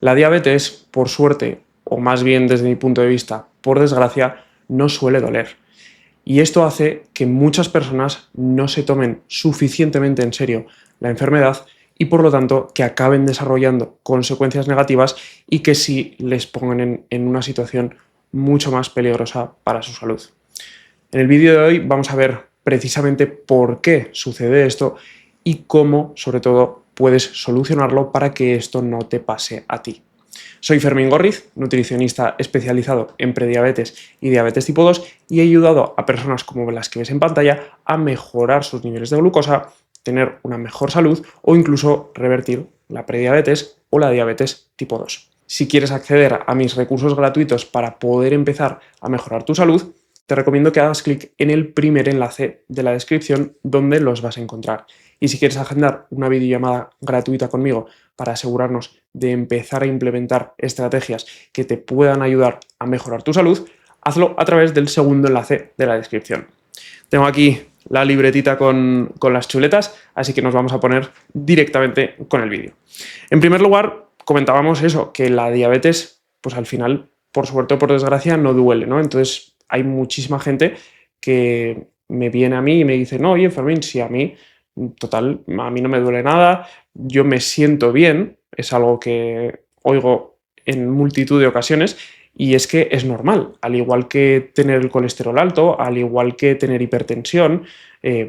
La diabetes, por suerte, o más bien desde mi punto de vista, por desgracia, no suele doler. Y esto hace que muchas personas no se tomen suficientemente en serio la enfermedad y por lo tanto que acaben desarrollando consecuencias negativas y que sí les pongan en una situación mucho más peligrosa para su salud. En el vídeo de hoy vamos a ver precisamente por qué sucede esto y cómo, sobre todo, puedes solucionarlo para que esto no te pase a ti. Soy Fermín Gorriz, nutricionista especializado en prediabetes y diabetes tipo 2 y he ayudado a personas como las que ves en pantalla a mejorar sus niveles de glucosa, tener una mejor salud o incluso revertir la prediabetes o la diabetes tipo 2. Si quieres acceder a mis recursos gratuitos para poder empezar a mejorar tu salud, te recomiendo que hagas clic en el primer enlace de la descripción donde los vas a encontrar. Y si quieres agendar una videollamada gratuita conmigo para asegurarnos de empezar a implementar estrategias que te puedan ayudar a mejorar tu salud, hazlo a través del segundo enlace de la descripción. Tengo aquí la libretita con las chuletas, así que nos vamos a poner directamente con el vídeo. En primer lugar, comentábamos eso, que la diabetes, pues al final, por suerte o por desgracia, no duele, ¿no? Entonces hay muchísima gente que me viene a mí y me dice, no, oye, Fermín, si a mí, total, a mí no me duele nada, yo me siento bien, es algo que oigo en multitud de ocasiones, y es que es normal, al igual que tener el colesterol alto, al igual que tener hipertensión,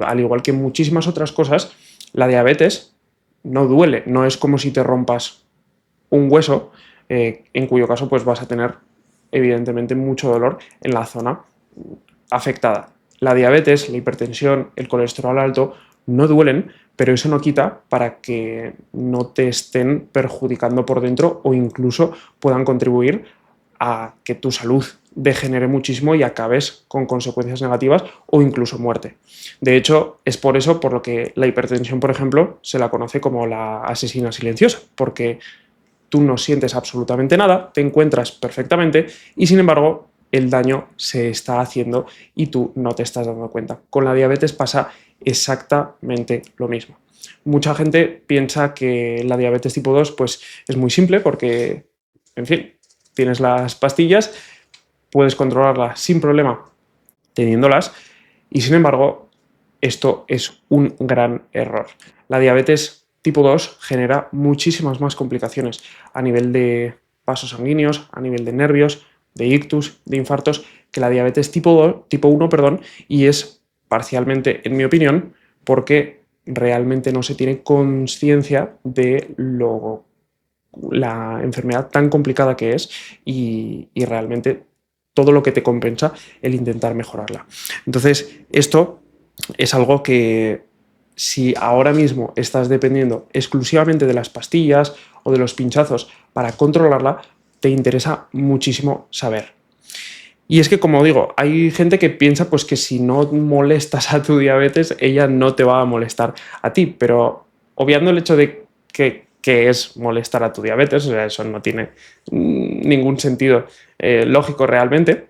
al igual que muchísimas otras cosas, la diabetes no duele, no es como si te rompas un hueso, en cuyo caso pues vas a tener evidentemente mucho dolor en la zona afectada. La diabetes, la hipertensión, el colesterol alto no duelen, pero eso no quita para que no te estén perjudicando por dentro o incluso puedan contribuir a que tu salud degenere muchísimo y acabes con consecuencias negativas o incluso muerte. De hecho, es por eso por lo que la hipertensión, por ejemplo, se la conoce como la asesina silenciosa, porque tú no sientes absolutamente nada, te encuentras perfectamente y sin embargo el daño se está haciendo y tú no te estás dando cuenta. Con la diabetes pasa exactamente lo mismo. Mucha gente piensa que la diabetes tipo 2 pues, es muy simple porque, en fin, tienes las pastillas, puedes controlarlas sin problema teniéndolas y sin embargo esto es un gran error. La diabetes tipo 2 genera muchísimas más complicaciones a nivel de vasos sanguíneos, a nivel de nervios, de ictus, de infartos, que la diabetes tipo 1, perdón, y es parcialmente, en mi opinión, porque realmente no se tiene conciencia de la enfermedad tan complicada que es y realmente todo lo que te compensa el intentar mejorarla. Entonces, esto es algo que si ahora mismo estás dependiendo exclusivamente de las pastillas o de los pinchazos para controlarla, te interesa muchísimo saber. Y es que, como digo, hay gente que piensa pues, que si no molestas a tu diabetes, ella no te va a molestar a ti, pero obviando el hecho de que es molestar a tu diabetes, o sea, eso no tiene ningún sentido lógico realmente.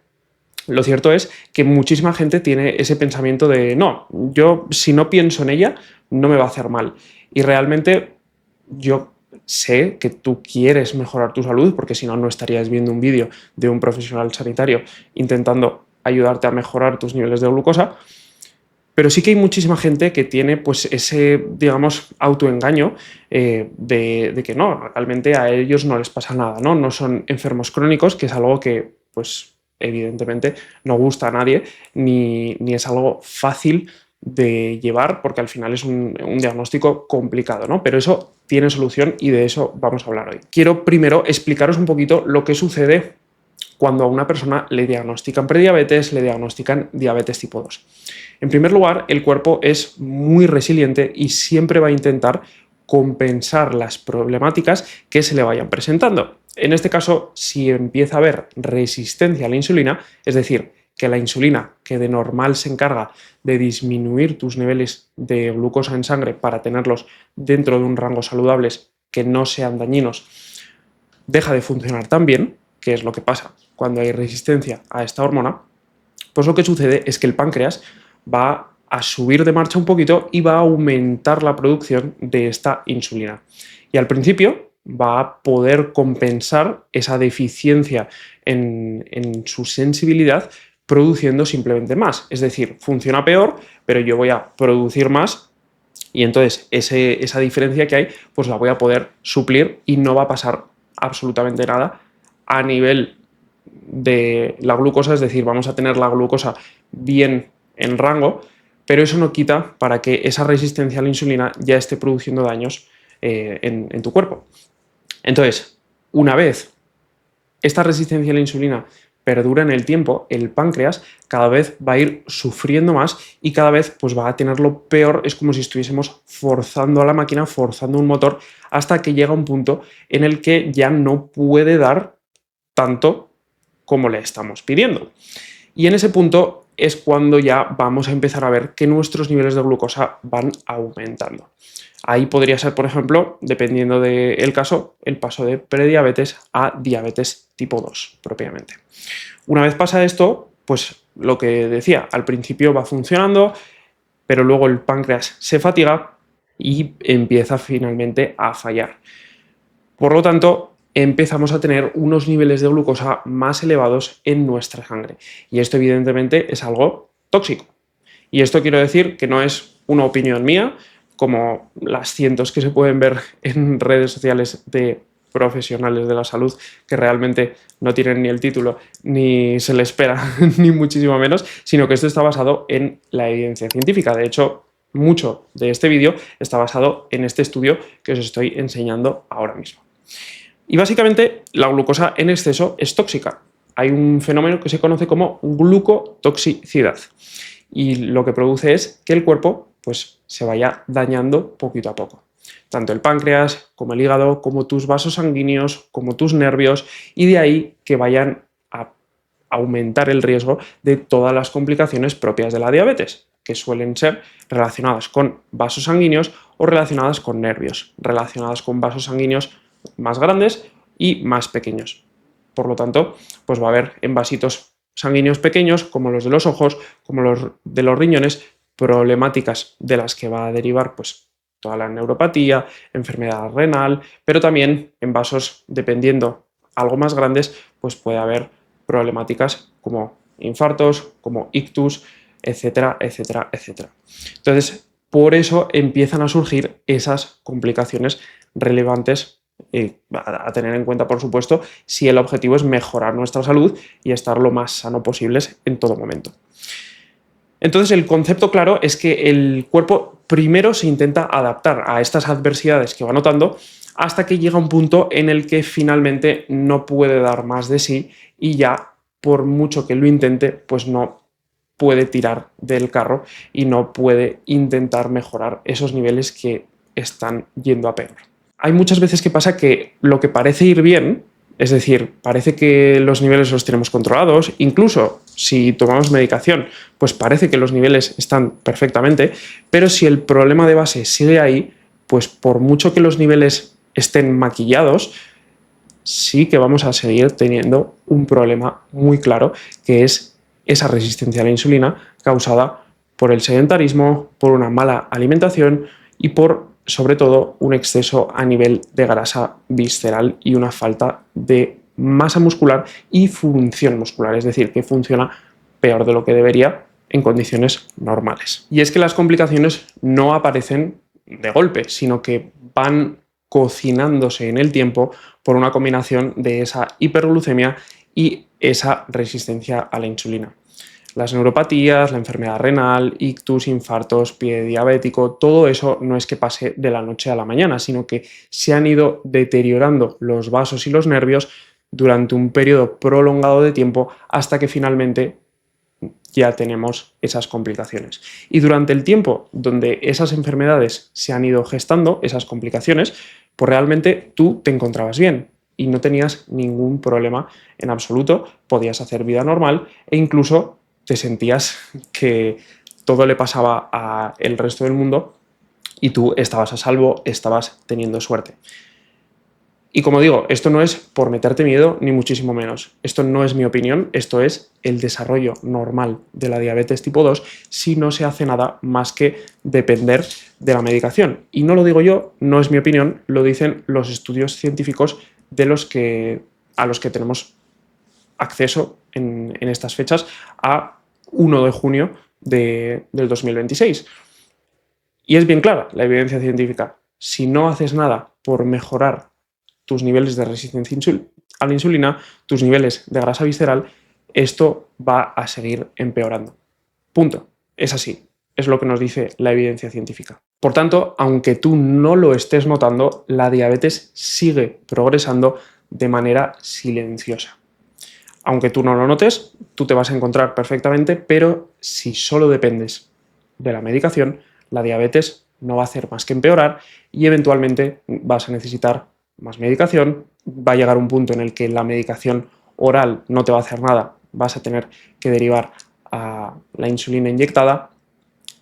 Lo cierto es que muchísima gente tiene ese pensamiento de no, yo si no pienso en ella no me va a hacer mal. Y realmente yo sé que tú quieres mejorar tu salud porque si no, no estarías viendo un vídeo de un profesional sanitario intentando ayudarte a mejorar tus niveles de glucosa. Pero sí que hay muchísima gente que tiene pues ese, digamos, autoengaño de que no, realmente a ellos no les pasa nada, ¿no? No son enfermos crónicos, que es algo que, pues, evidentemente no gusta a nadie, ni es algo fácil de llevar, porque al final es un diagnóstico complicado, ¿no? Pero eso tiene solución y de eso vamos a hablar hoy. Quiero primero explicaros un poquito lo que sucede cuando a una persona le diagnostican prediabetes, le diagnostican diabetes tipo 2. En primer lugar, el cuerpo es muy resiliente y siempre va a intentar compensar las problemáticas que se le vayan presentando. En este caso, si empieza a haber resistencia a la insulina, es decir, que la insulina, que de normal se encarga de disminuir tus niveles de glucosa en sangre para tenerlos dentro de un rango saludables que no sean dañinos, deja de funcionar tan bien, que es lo que pasa cuando hay resistencia a esta hormona, pues lo que sucede es que el páncreas va a subir de marcha un poquito y va a aumentar la producción de esta insulina. Y al principio, va a poder compensar esa deficiencia en su sensibilidad produciendo simplemente más. Es decir, funciona peor, pero yo voy a producir más y entonces esa diferencia que hay pues la voy a poder suplir y no va a pasar absolutamente nada a nivel de la glucosa, es decir, vamos a tener la glucosa bien en rango, pero eso no quita para que esa resistencia a la insulina ya esté produciendo daños en tu cuerpo. Entonces, una vez esta resistencia a la insulina perdura en el tiempo, el páncreas cada vez va a ir sufriendo más y cada vez pues, va a tenerlo peor. Es como si estuviésemos forzando a la máquina, forzando un motor, hasta que llega un punto en el que ya no puede dar tanto como le estamos pidiendo. Y en ese punto es cuando ya vamos a empezar a ver que nuestros niveles de glucosa van aumentando. Ahí podría ser, por ejemplo, dependiendo del caso, el paso de prediabetes a diabetes tipo 2 propiamente. Una vez pasa esto, pues lo que decía, al principio va funcionando, pero luego el páncreas se fatiga y empieza finalmente a fallar. Por lo tanto, empezamos a tener unos niveles de glucosa más elevados en nuestra sangre. Y esto evidentemente es algo tóxico. Y esto quiero decir que no es una opinión mía, como las cientos que se pueden ver en redes sociales de profesionales de la salud que realmente no tienen ni el título ni se le espera, ni muchísimo menos, sino que esto está basado en la evidencia científica. De hecho, mucho de este vídeo está basado en este estudio que os estoy enseñando ahora mismo. Y básicamente la glucosa en exceso es tóxica. Hay un fenómeno que se conoce como glucotoxicidad y lo que produce es que el cuerpo pues, se vaya dañando poquito a poco. Tanto el páncreas como el hígado, como tus vasos sanguíneos, como tus nervios, y de ahí que vayan a aumentar el riesgo de todas las complicaciones propias de la diabetes, que suelen ser relacionadas con vasos sanguíneos o relacionadas con nervios, relacionadas con vasos sanguíneos más grandes y más pequeños. Por lo tanto, pues va a haber en vasitos sanguíneos pequeños, como los de los ojos, como los de los riñones, problemáticas de las que va a derivar pues, toda la neuropatía, enfermedad renal, pero también en vasos, dependiendo algo más grandes, pues puede haber problemáticas como infartos, como ictus, etcétera, etcétera, etcétera. Entonces, por eso empiezan a surgir esas complicaciones relevantes a tener en cuenta, por supuesto, si el objetivo es mejorar nuestra salud y estar lo más sano posibles en todo momento. Entonces, el concepto claro es que el cuerpo primero se intenta adaptar a estas adversidades que va notando hasta que llega un punto en el que finalmente no puede dar más de sí y ya, por mucho que lo intente, pues no puede tirar del carro y no puede intentar mejorar esos niveles que están yendo a peor. Hay muchas veces que pasa que lo que parece ir bien, es decir, parece que los niveles los tenemos controlados, incluso si tomamos medicación, pues parece que los niveles están perfectamente, pero si el problema de base sigue ahí, pues por mucho que los niveles estén maquillados, sí que vamos a seguir teniendo un problema muy claro, que es esa resistencia a la insulina causada por el sedentarismo, por una mala alimentación y por, sobre todo, un exceso a nivel de grasa visceral y una falta de masa muscular y función muscular, es decir, que funciona peor de lo que debería en condiciones normales. Y es que las complicaciones no aparecen de golpe, sino que van cocinándose en el tiempo por una combinación de esa hiperglucemia y esa resistencia a la insulina. Las neuropatías, la enfermedad renal, ictus, infartos, pie diabético, todo eso no es que pase de la noche a la mañana, sino que se han ido deteriorando los vasos y los nervios durante un periodo prolongado de tiempo hasta que finalmente ya tenemos esas complicaciones. Y durante el tiempo donde esas enfermedades se han ido gestando, esas complicaciones, pues realmente tú te encontrabas bien y no tenías ningún problema en absoluto, podías hacer vida normal e incluso te sentías que todo le pasaba al resto del mundo y tú estabas a salvo, estabas teniendo suerte. Y como digo, esto no es por meterte miedo, ni muchísimo menos. Esto no es mi opinión, esto es el desarrollo normal de la diabetes tipo 2 si no se hace nada más que depender de la medicación. Y no lo digo yo, no es mi opinión, lo dicen los estudios científicos a los que tenemos acceso en estas fechas a 1 de junio del 2026. Y es bien clara la evidencia científica. Si no haces nada por mejorar tus niveles de resistencia a la insulina, tus niveles de grasa visceral, esto va a seguir empeorando. Punto. Es así. Es lo que nos dice la evidencia científica. Por tanto, aunque tú no lo estés notando, la diabetes sigue progresando de manera silenciosa. Aunque tú no lo notes, tú te vas a encontrar perfectamente, pero si solo dependes de la medicación, la diabetes no va a hacer más que empeorar y eventualmente vas a necesitar más medicación, va a llegar un punto en el que la medicación oral no te va a hacer nada, vas a tener que derivar a la insulina inyectada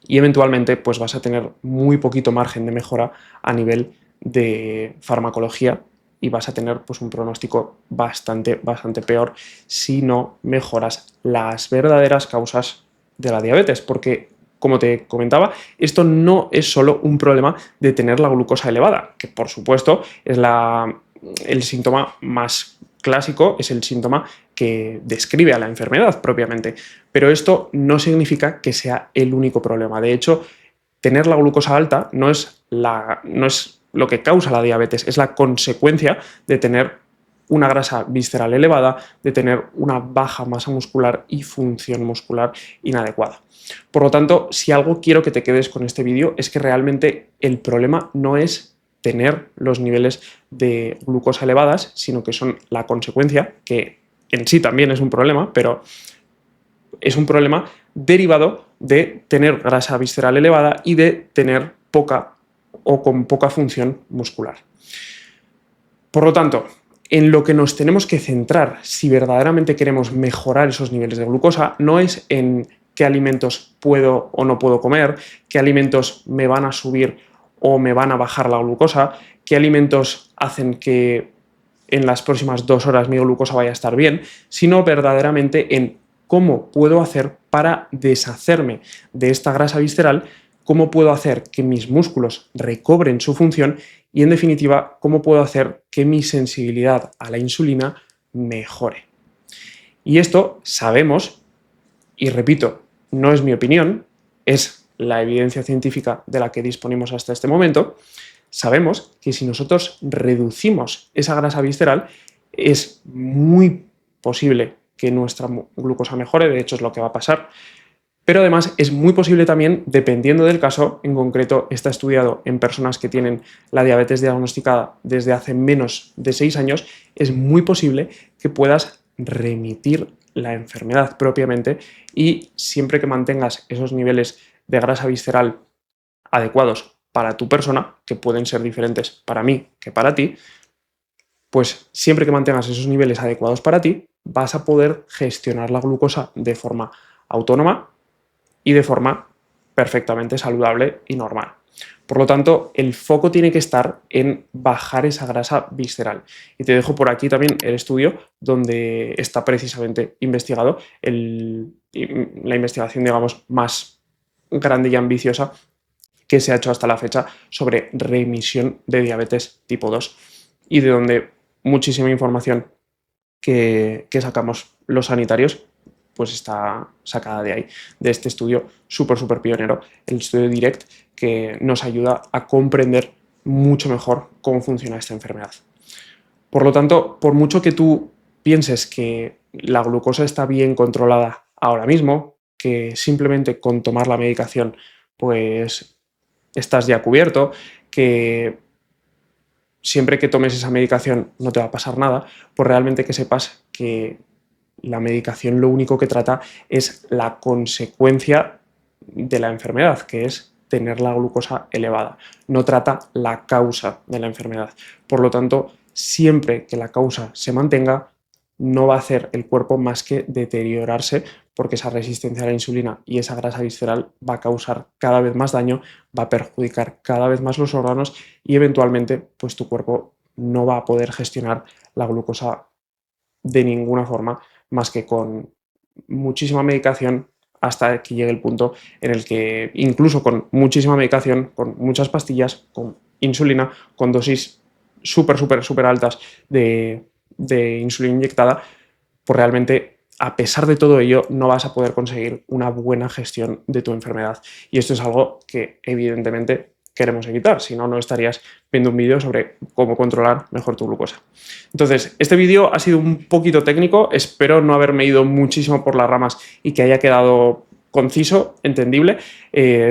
y eventualmente pues vas a tener muy poquito margen de mejora a nivel de farmacología y vas a tener pues un pronóstico bastante peor si no mejoras las verdaderas causas de la diabetes, porque como te comentaba, esto no es solo un problema de tener la glucosa elevada, que por supuesto es el síntoma más clásico, es el síntoma que describe a la enfermedad propiamente, pero esto no significa que sea el único problema. De hecho, tener la glucosa alta no es lo que causa la diabetes, es la consecuencia de tener una grasa visceral elevada, de tener una baja masa muscular y función muscular inadecuada. Por lo tanto, si algo quiero que te quedes con este vídeo es que realmente el problema no es tener los niveles de glucosa elevadas, sino que son la consecuencia, que en sí también es un problema, pero es un problema derivado de tener grasa visceral elevada y de tener poca o con poca función muscular. Por lo tanto, en lo que nos tenemos que centrar si verdaderamente queremos mejorar esos niveles de glucosa no es en qué alimentos puedo o no puedo comer, qué alimentos me van a subir o me van a bajar la glucosa, qué alimentos hacen que en las próximas 2 horas mi glucosa vaya a estar bien, sino verdaderamente en cómo puedo hacer para deshacerme de esta grasa visceral, cómo puedo hacer que mis músculos recobren su función y, en definitiva, cómo puedo hacer que mi sensibilidad a la insulina mejore. Y esto sabemos, y repito, no es mi opinión, es la evidencia científica de la que disponemos hasta este momento, sabemos que si nosotros reducimos esa grasa visceral, es muy posible que nuestra glucosa mejore, de hecho es lo que va a pasar, pero además es muy posible también, dependiendo del caso, en concreto está estudiado en personas que tienen la diabetes diagnosticada desde hace menos de 6 años, es muy posible que puedas remitir la enfermedad propiamente y siempre que mantengas esos niveles de grasa visceral adecuados para tu persona, que pueden ser diferentes para mí que para ti, pues siempre que mantengas esos niveles adecuados para ti, vas a poder gestionar la glucosa de forma autónoma y de forma perfectamente saludable y normal. Por lo tanto, el foco tiene que estar en bajar esa grasa visceral. Y te dejo por aquí también el estudio donde está precisamente investigado la investigación, digamos, más grande y ambiciosa que se ha hecho hasta la fecha sobre remisión de diabetes tipo 2 y de donde muchísima información que sacamos los sanitarios pues está sacada de ahí, de este estudio súper pionero, el estudio DIRECT, que nos ayuda a comprender mucho mejor cómo funciona esta enfermedad. Por lo tanto, por mucho que tú pienses que la glucosa está bien controlada ahora mismo, que simplemente con tomar la medicación pues estás ya cubierto, que siempre que tomes esa medicación no te va a pasar nada, pues realmente que sepas que la medicación lo único que trata es la consecuencia de la enfermedad, que es tener la glucosa elevada. No trata la causa de la enfermedad. Por lo tanto, siempre que la causa se mantenga, no va a hacer el cuerpo más que deteriorarse porque esa resistencia a la insulina y esa grasa visceral va a causar cada vez más daño, va a perjudicar cada vez más los órganos y eventualmente pues tu cuerpo no va a poder gestionar la glucosa de ninguna forma más que con muchísima medicación, hasta que llegue el punto en el que incluso con muchísima medicación, con muchas pastillas, con insulina, con dosis súper altas de insulina inyectada, pues realmente, a pesar de todo ello, no vas a poder conseguir una buena gestión de tu enfermedad. Y esto es algo que evidentemente queremos evitar, si no, no estarías viendo un vídeo sobre cómo controlar mejor tu glucosa. Entonces, este vídeo ha sido un poquito técnico, espero no haberme ido muchísimo por las ramas y que haya quedado conciso, entendible.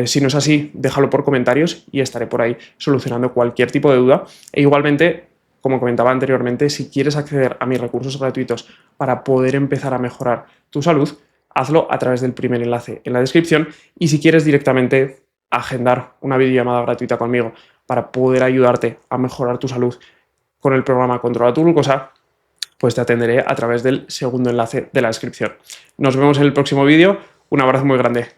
Si no es así, déjalo por comentarios y estaré por ahí solucionando cualquier tipo de duda. E igualmente, como comentaba anteriormente, si quieres acceder a mis recursos gratuitos para poder empezar a mejorar tu salud, hazlo a través del primer enlace en la descripción, y si quieres directamente agendar una videollamada gratuita conmigo para poder ayudarte a mejorar tu salud con el programa Controla tu Glucosa, pues te atenderé a través del segundo enlace de la descripción. Nos vemos en el próximo vídeo. Un abrazo muy grande.